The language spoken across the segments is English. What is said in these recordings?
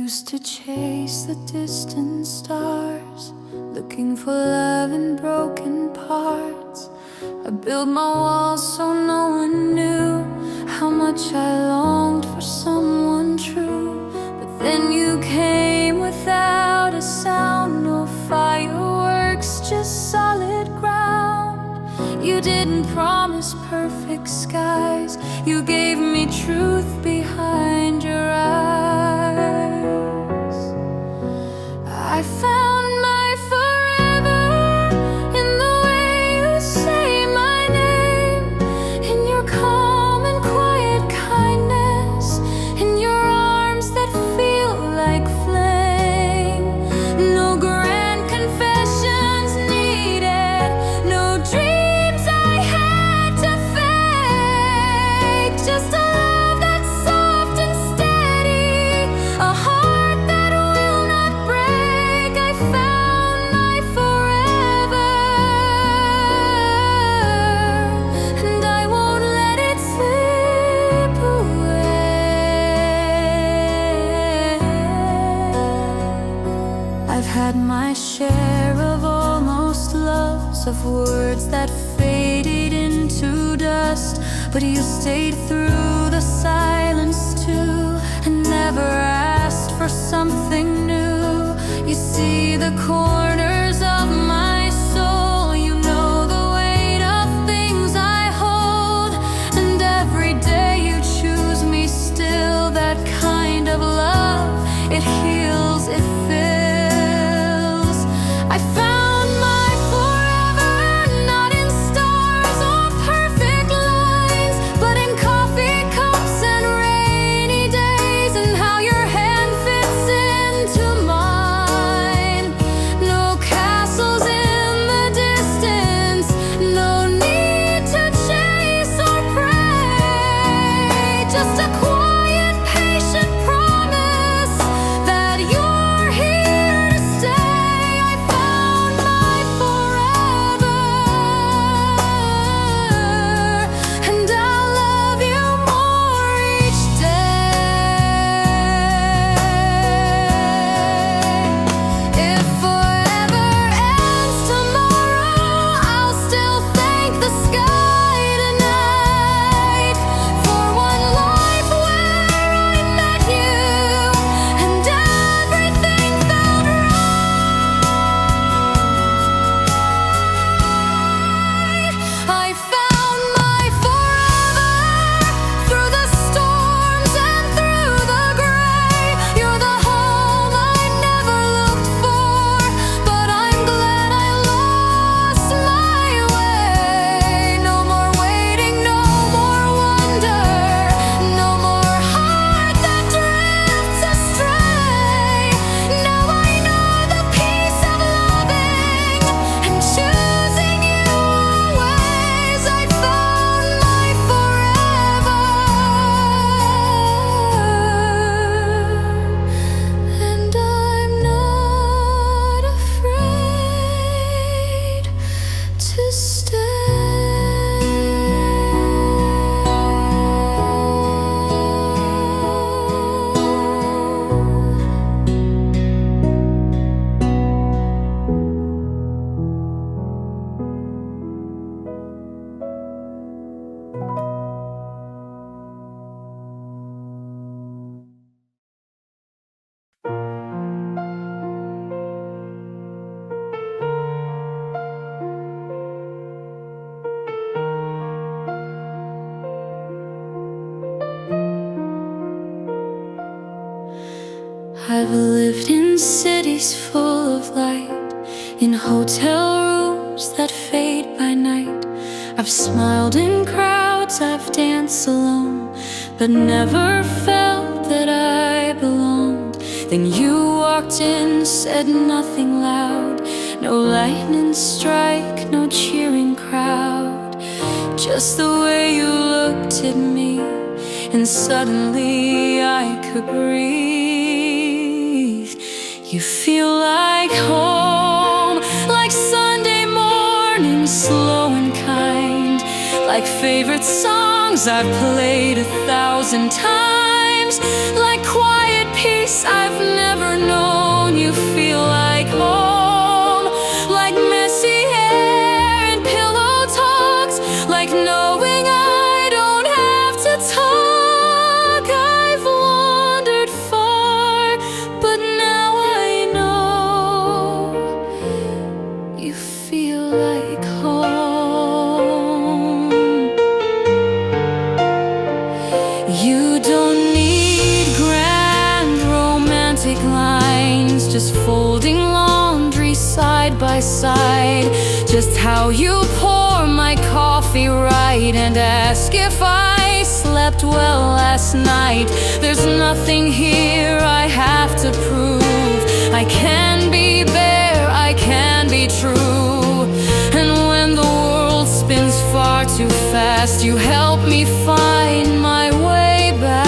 used to chase the distant stars, looking for love in broken parts. I built my walls so no one knew how much I longed for someone true. But then you came without a sound, no fireworks, just solid ground. You didn't promise perfect skies, you gave me truth behind your eyes. I found my forever in the way you say my name, in your calm and quiet kindness, in your arms that feel like flame. No grand confessions needed, no dreams I had to fake, just a love that's soft and steady, a heart that will not break. I found my forever, and I won't let it slip away. I've had my share of almost loves, of words that faded into dust, but you stayed through the silence too, and never asked for something new. You see the corners of my soul, you know the weight of things I hold, and every day you choose me still. That kind of love, it heals, it fills. I found my forever, not in stars or perfect lines, but in coffee cups and rainy days, and how your hand fits into mine. No castles in the distance, no need to chase or pray, just a quiet, patient promise that you're here to stay. I found my forever, and I'll love you more each day. If forever ends tomorrow, I'll still thank the sky tonight for one life where I met you, and everything felt right. I found my forever through the storms and through the gray. You're the home I never looked for, but I'm glad I lost my way. No more waiting, no more wonder, no more heart that drifts astray. Now I know the peace of loving and choosing you always. I found my forever, and I'm not afraid to I've lived in cities full of light, in hotel rooms that fade by night. I've smiled in crowds, I've danced alone, but never felt that I belonged. Then you walked in, said nothing loud, no lightning strike, no cheering crowd, just the way you looked at me, and suddenly I could breathe. You feel like home, like Sunday morning, slow and kind, like favorite songs I've played 1,000 times. times, like quiet peace I've never known. You feel like home, like messy hair and pillow talks, like knowing I don't have to talk. I've wandered far, but now I know you feel like home. You don't need grand romantic lines, just folding laundry side by side, just how you pour my coffee right, and ask if I slept well last night. There's nothing here I have to prove. I can be bare, I can be true. And when the world spins far too fast, you help me find my way back.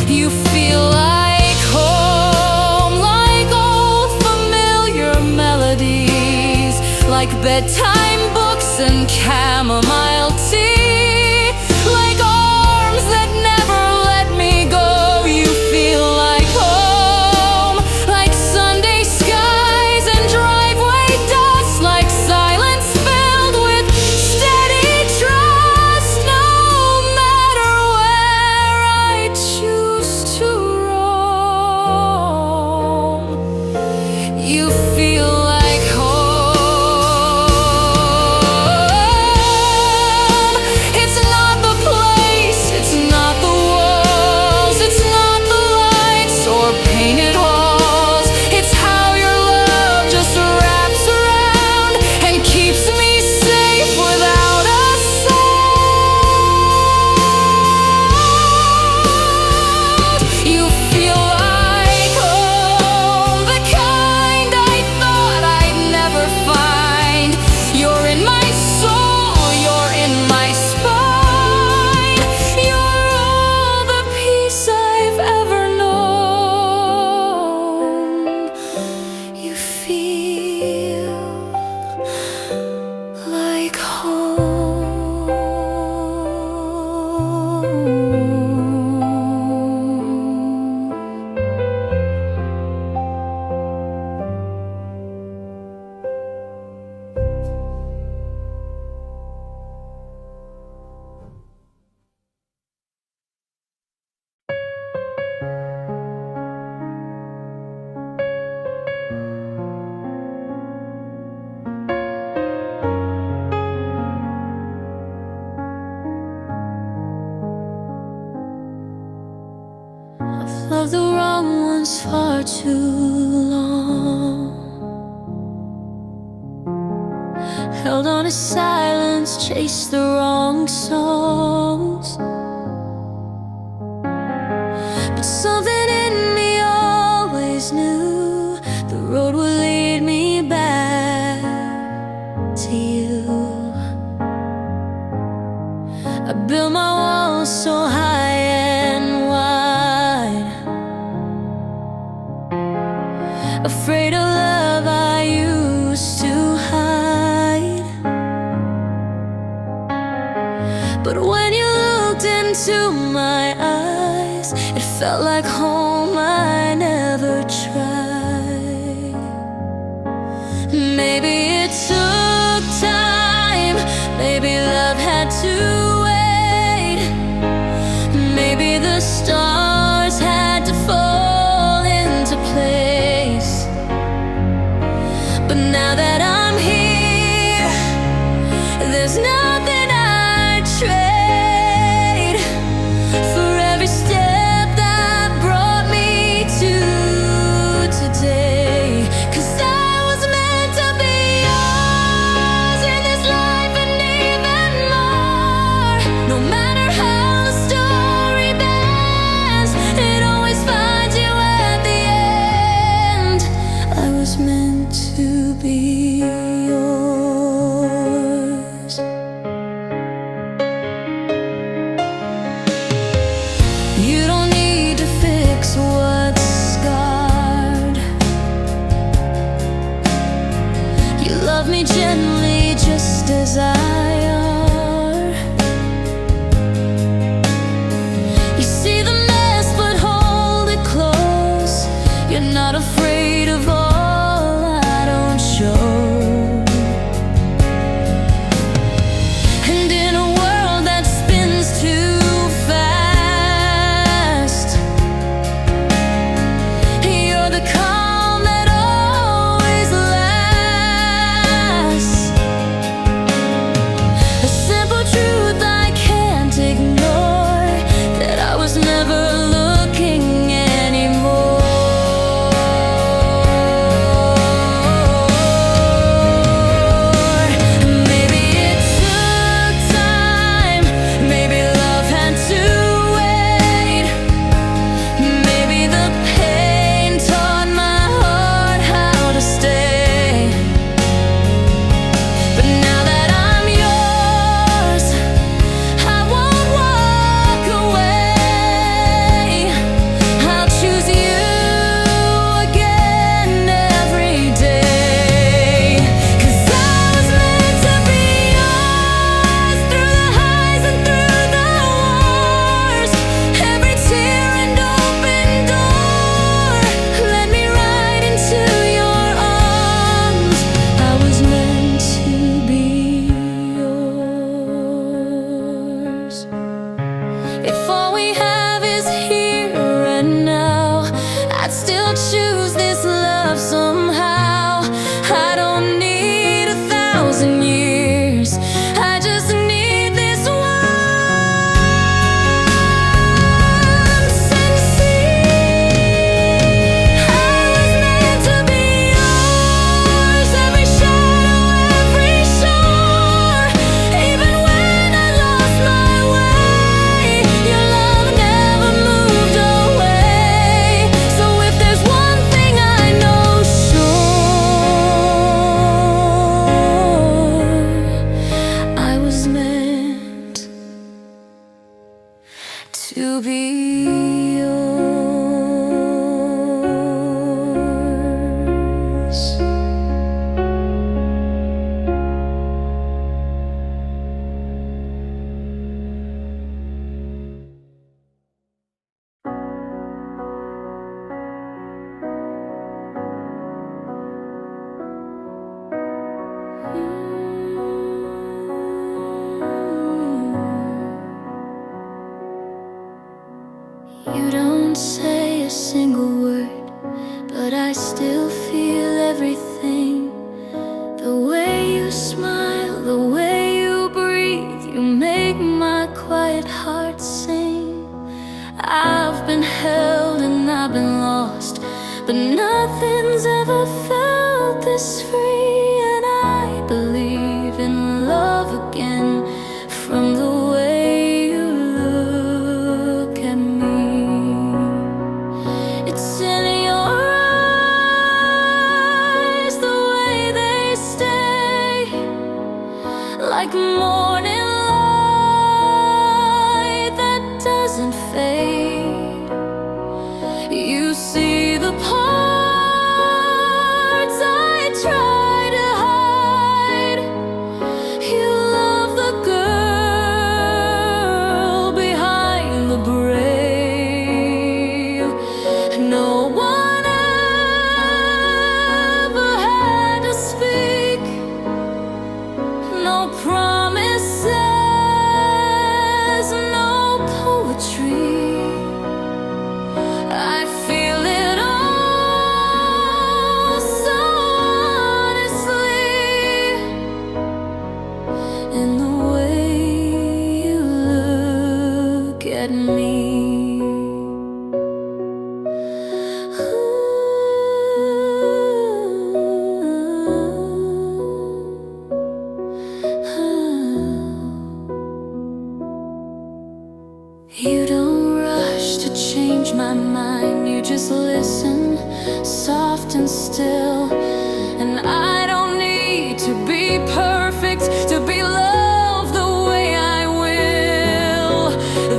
You feel like home, like old familiar melodies, like bedtime books and chamomile tea, like arms that never let me go. You feel like home, like Sunday skies and driveway dust, like silence filled with steady trust. No matter where I choose to roam, you feel like home. It's not the place, it's not the walls, it's not the lights or painted halls. It's how your love just wraps around and keeps me safe without a sound. You feel like home, the kind I thought I'd never find. You're in my soul, you're in my spine. You're all the peace I've ever known. You feel like home. I've loved the wrong ones far too long, held on to silence, chased the wrong songs. But something in me always knew the road would lead me back to you. I built my walls so high and wide, afraid of love I used to hide. But when you looked into my eyes, it felt like home I never tried. Maybe it took time, maybe love had to wait, maybe the stars had to fall into place. But now that I'm here, there's nothing I'd trade for every step that brought me to today. 'Cause I was meant to be yours in this life and even more. to be yours. You don't say a single word, but I still feel everything. The way you smile, the way you breathe, you make my quiet heart sing. I've been held and I've been lost, but nothing's ever felt this free. And I believe in love again from the way you look at me. It's in your eyes, the way they stay, like morning light that doesn't fade. You see the parts I try to hide. You love the girl behind the brave. No one ever had to speak, no promises, no poetry. I feel it all so honestly in the way you look at me. You don't rush to change my mind, you just listen, soft and still. And I don't need to be perfect to be loved the way I will.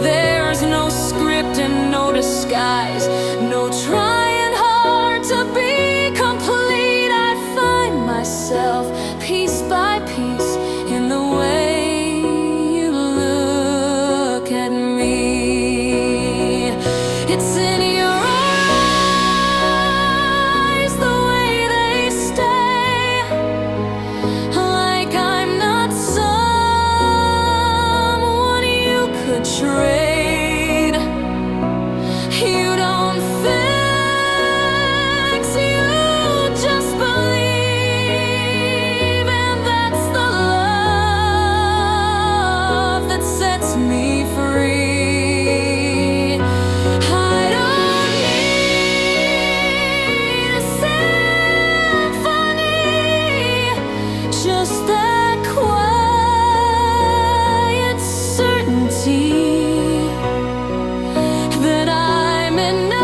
There's no script and no disguise, no trying hard to be complete. I find myself piece by piece in the way you look at me. It's in your eyes, the way they stay, like I'm not someone you could trade. You don't fix, you just believe, and that's the love that sets me free. I don't need a symphony, just that quiet certainty that I'm enough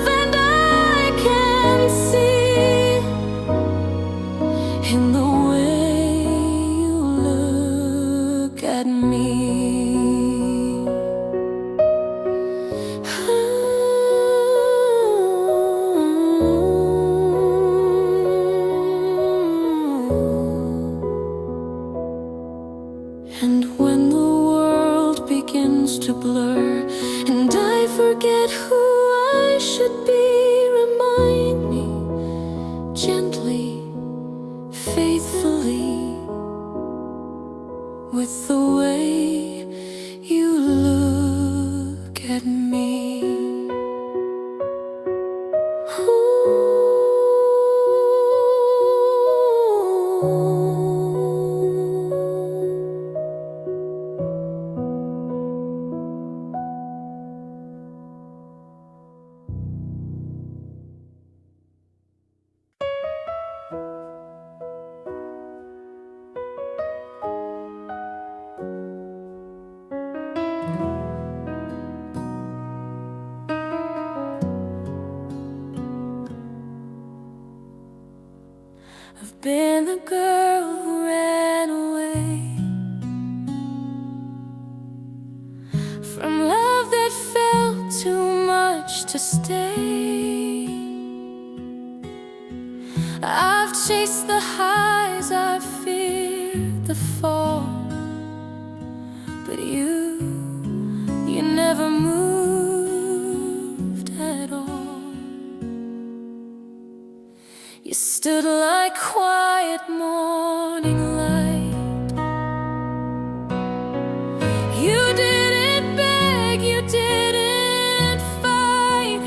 and I can see in the way you look at me. And when the world begins to blur and I forget who I should be, remind me gently, faithfully, with the way you look at me. to stay. I've chased the highs, I've feared the fall, but you never moved at all. You stood like quiet morning light. You didn't beg, you didn't fight,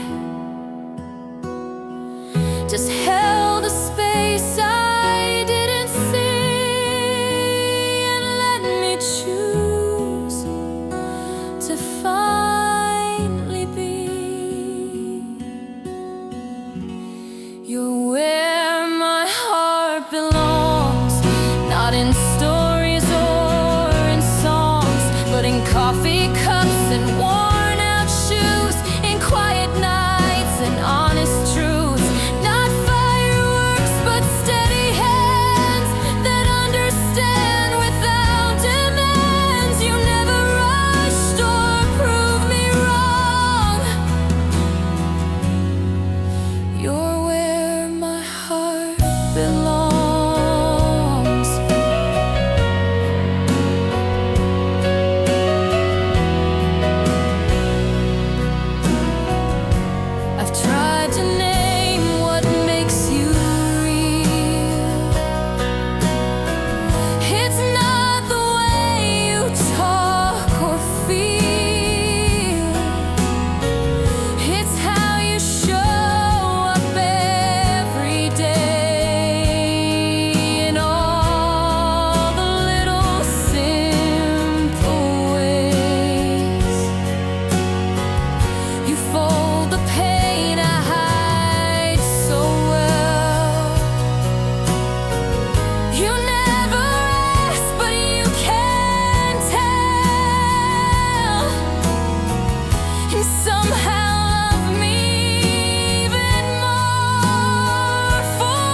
just held a space I didn't see, and let me choose to finally be. You're where my heart belongs, not in stories or in songs, but in coffee cups and worn out shoes, in quiet nights and honest truths. Not fireworks, but steady hands that understand without demands. You never rushed or proved me wrong. You're where my heart belongs. I've tried to name what makes you real. It's not the way you talk or feel, it's how you show up every day, in all the little simple ways. You fold the pain I hide so well. You never ask, but you can tell, and somehow love me even more for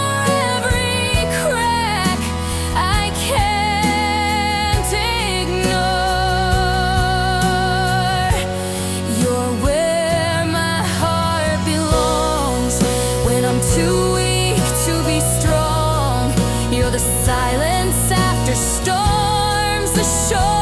every crack I can't ignore. You're where my heart belongs when I'm too weak to be strong. You're the silence after storms, the shore